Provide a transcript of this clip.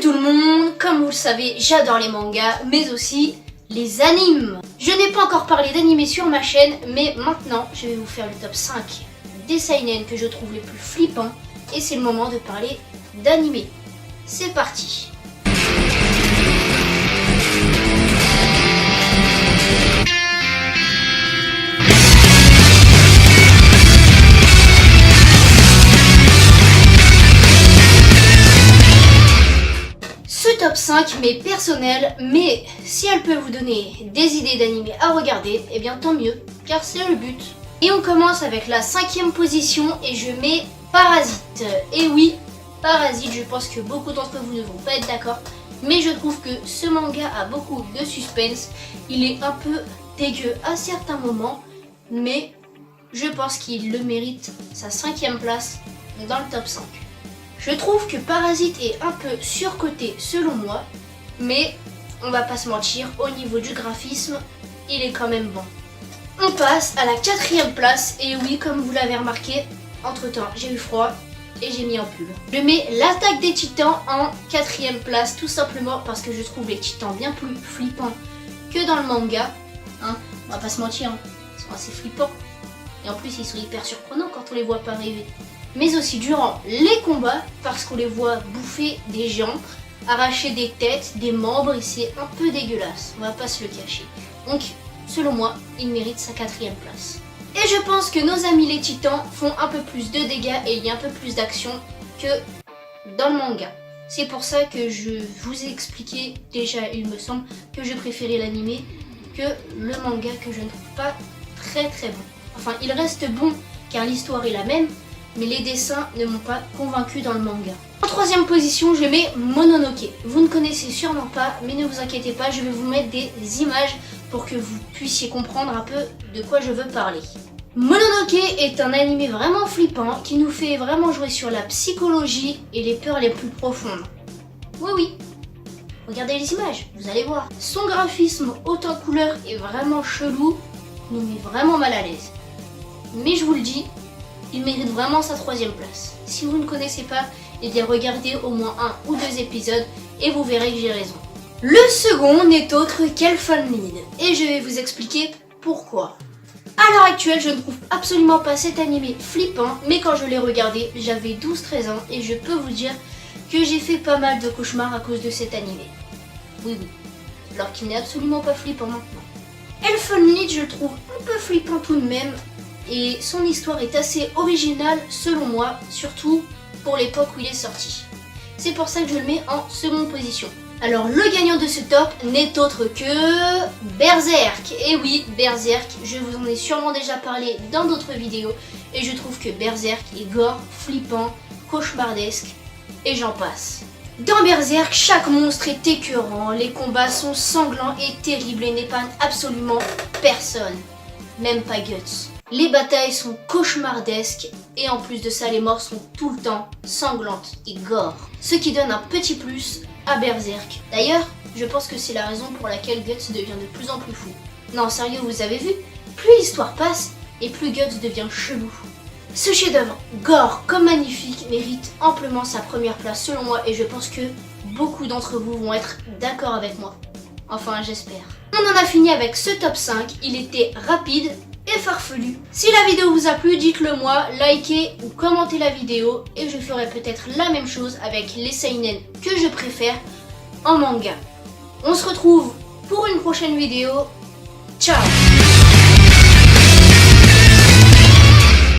tout le monde, comme vous le savez, j'adore les mangas, mais aussi les animes. Je n'ai pas encore parlé d'animés sur ma chaîne, mais maintenant je vais vous faire le top 5 des seinen que je trouve les plus flippants, et c'est le moment de parler d'animés. C'est parti. Top 5 mais personnel, mais si elle peut vous donner des idées d'animés à regarder, et bien tant mieux, car c'est le but. Et on commence avec la 5e position et je mets Parasite. Et oui, Parasite, je pense que beaucoup d'entre vous ne vont pas être d'accord, mais je trouve que ce manga a beaucoup de suspense. Il est un peu dégueu à certains moments, mais je pense qu'il le mérite, sa 5e place dans le top 5. Je trouve que Parasite est un peu surcoté selon moi, mais on va pas se mentir, au niveau du graphisme, il est quand même bon. On passe à la 4e place, et oui, comme vous l'avez remarqué, entre temps j'ai eu froid et j'ai mis un pull. Je mets l'Attaque des Titans en 4e place, tout simplement parce que je trouve les titans bien plus flippants que dans le manga. Hein, on va pas se mentir, ils sont assez flippants. Et en plus ils sont hyper surprenants quand on les voit pas arriver. Mais aussi durant les combats, parce qu'on les voit bouffer des jambes, arracher des têtes, des membres, et c'est un peu dégueulasse, on va pas se le cacher. Donc, selon moi, il mérite sa 4e place. Et je pense que nos amis les titans font un peu plus de dégâts et il y a un peu plus d'action que dans le manga. C'est pour ça que je vous ai expliqué, déjà il me semble, que je préférais l'animé que le manga, que je ne trouve pas très bon. Enfin, il reste bon car l'histoire est la même, mais les dessins ne m'ont pas convaincu dans le manga. En 3e position, je mets Mononoke. Vous ne connaissez sûrement pas, mais ne vous inquiétez pas, je vais vous mettre des images pour que vous puissiez comprendre un peu de quoi je veux parler. Mononoke est un animé vraiment flippant qui nous fait vraiment jouer sur la psychologie et les peurs les plus profondes. Oui, regardez les images, vous allez voir. Son graphisme haut en couleur est vraiment chelou, nous met vraiment mal à l'aise. Mais je vous le dis, il mérite vraiment sa 3e place. Si vous ne connaissez pas, eh bien regardez au moins 1 ou 2 épisodes et vous verrez que j'ai raison. Le second n'est autre qu'Elfen Lied et je vais vous expliquer pourquoi. À l'heure actuelle, je ne trouve absolument pas cet animé flippant, mais quand je l'ai regardé, j'avais 12-13 ans et je peux vous dire que j'ai fait pas mal de cauchemars à cause de cet animé. Oui, alors qu'il n'est absolument pas flippant maintenant. Elfen Lied, je le trouve un peu flippant tout de même. Et son histoire est assez originale selon moi, surtout pour l'époque où il est sorti. C'est pour ça que je le mets en 2e position. Alors le gagnant de ce top n'est autre que Berserk. Et oui, Berserk, je vous en ai sûrement déjà parlé dans d'autres vidéos. Et je trouve que Berserk est gore, flippant, cauchemardesque, et j'en passe. Dans Berserk, chaque monstre est écœurant, les combats sont sanglants et terribles et n'épargnent absolument personne. Même pas Guts. Les batailles sont cauchemardesques et en plus de ça, les morts sont tout le temps sanglantes et gore. Ce qui donne un petit plus à Berserk. D'ailleurs, je pense que c'est la raison pour laquelle Guts devient de plus en plus fou. Non, sérieux, vous avez vu? Plus l'histoire passe et plus Guts devient chelou. Ce chef-d'œuvre, gore comme magnifique, mérite amplement sa 1re place selon moi et je pense que beaucoup d'entre vous vont être d'accord avec moi. Enfin, j'espère. On en a fini avec ce top 5, il était rapide et farfelu. Si la vidéo vous a plu, dites-le moi, likez ou commentez la vidéo et je ferai peut-être la même chose avec les seinen que je préfère en manga. On se retrouve pour une prochaine vidéo. Ciao!